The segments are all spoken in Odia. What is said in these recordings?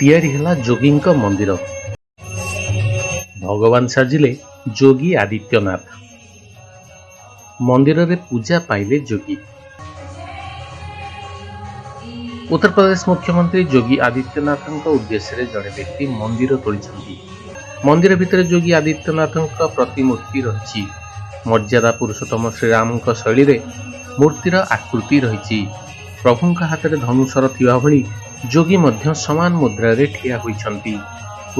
ତିଆରି ହେଲା ଯୋଗୀଙ୍କ ମନ୍ଦିର। ଭଗବାନ ସାଜିଲେ ଯୋଗୀ ଆଦିତ୍ୟନାଥ। ମନ୍ଦିରରେ ପୂଜା ପାଇଲେ ଯୋଗୀ। ଉତ୍ତରପ୍ରଦେଶ ମୁଖ୍ୟମନ୍ତ୍ରୀ ଯୋଗୀ ଆଦିତ୍ୟନାଥଙ୍କ ଉଦ୍ଦେଶ୍ୟରେ ଜଣେ ବ୍ୟକ୍ତି ମନ୍ଦିର ତୋଳିଛନ୍ତି। ମନ୍ଦିର ଭିତରେ ଯୋଗୀ ଆଦିତ୍ୟନାଥଙ୍କ ପ୍ରତିମୂର୍ତ୍ତି ରହିଛି। ମର୍ଯ୍ୟାଦା ପୁରୁଷୋତ୍ତମ ଶ୍ରୀରାମଙ୍କ ଶୈଳୀରେ ମୂର୍ତ୍ତିର ଆକୃତି ରହିଛି। ପ୍ରଭୁଙ୍କ ହାତରେ ଧନୁଶର ଥିବା ଭଳି ଯୋଗୀ ମଧ୍ୟ ସମାନ ମୁଦ୍ରାରେ ଠିଆ ହୋଇଛନ୍ତି।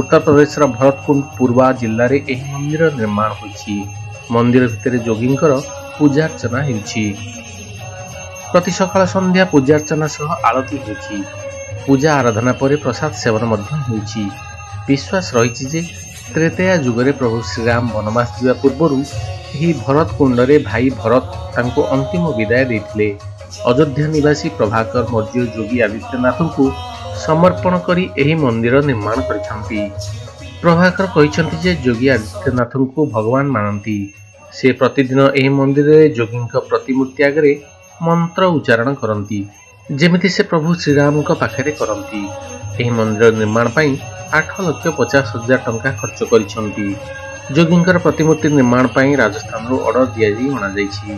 ଉତ୍ତରପ୍ରଦେଶର ଭରତକୁଣ୍ଡ ପୂର୍ବା ଜିଲ୍ଲାରେ ଏହି ମନ୍ଦିର ନିର୍ମାଣ ହୋଇଛି। ମନ୍ଦିର ଭିତରେ ଯୋଗୀଙ୍କର ପୂଜାର୍ଚ୍ଚନା ହେଉଛି। ପ୍ରତି ସକାଳ ସନ୍ଧ୍ୟା ପୂଜାର୍ଚ୍ଚନା ସହ ଆଳତି ହେଉଛି। ପୂଜା ଆରାଧନା ପରେ ପ୍ରସାଦ ସେବନ ମଧ୍ୟ ହେଉଛି। ବିଶ୍ୱାସ ରହିଛି ଯେ ତ୍ରେତୟା ଯୁଗରେ ପ୍ରଭୁ ଶ୍ରୀରାମ ବନବାସ ଯିବା ପୂର୍ବରୁ ଏହି ଭରତକୁଣ୍ଡରେ ଭାଇ ଭରତ ତାଙ୍କୁ ଅନ୍ତିମ ବିଦାୟ ଦେଇଥିଲେ। ଅଯୋଧ୍ୟା ନିବାସୀ ପ୍ରଭାକର ମୌର୍ଯ୍ୟ ଯୋଗୀ ଆଦିତ୍ୟନାଥଙ୍କୁ ସମର୍ପଣ କରି ଏହି ମନ୍ଦିର ନିର୍ମାଣ କରିଛନ୍ତି। ପ୍ରଭାକର କହିଛନ୍ତି ଯେ ଯୋଗୀ ଆଦିତ୍ୟନାଥଙ୍କୁ ଭଗବାନ ମାନନ୍ତି। ସେ ପ୍ରତିଦିନ ଏହି ମନ୍ଦିରରେ ଯୋଗୀଙ୍କ ପ୍ରତିମୂର୍ତ୍ତି ଆଗରେ ମନ୍ତ୍ର ଉଚ୍ଚାରଣ କରନ୍ତି, ଯେମିତି ସେ ପ୍ରଭୁ ଶ୍ରୀରାମଙ୍କ ପାଖରେ କରନ୍ତି। ଏହି ମନ୍ଦିର ନିର୍ମାଣ ପାଇଁ 8,50,000 ଟଙ୍କା ଖର୍ଚ୍ଚ କରିଛନ୍ତି। ଯୋଗୀଙ୍କର ପ୍ରତିମୂର୍ତ୍ତି ନିର୍ମାଣ ପାଇଁ ରାଜସ୍ଥାନରୁ ଅର୍ଡର ଦିଆଯାଇ ଅଣାଯାଇଛି।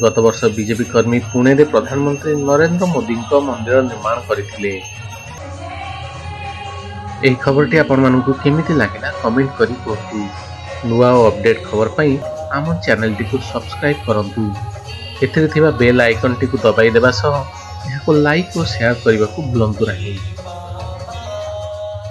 ଗତ ବର୍ଷ ବିଜେପି କର୍ମୀ ପୁଣେରେ ପ୍ରଧାନମନ୍ତ୍ରୀ ନରେନ୍ଦ୍ର ମୋଦିଙ୍କ ମନ୍ଦିର ନିର୍ମାଣ କରିଥିଲେ। ଏହି ଖବରଟି ଆପଣମାନଙ୍କୁ କେମିତି ଲାଗିଲା କମେଣ୍ଟ କରି କୁହନ୍ତୁ। ନୂଆ ଓ ଅପଡେଟ୍ ଖବର ପାଇଁ ଆମ ଚ୍ୟାନେଲଟିକୁ ସବସ୍କ୍ରାଇବ୍ କରନ୍ତୁ। ଏଥିରେ ଥିବା ବେଲ୍ ଆଇକନଟିକୁ ଦବାଇ ଦେବା ସହ ଏହାକୁ ଲାଇକ୍ ଓ ସେୟାର କରିବାକୁ ଭୁଲନ୍ତୁ ନାହିଁ।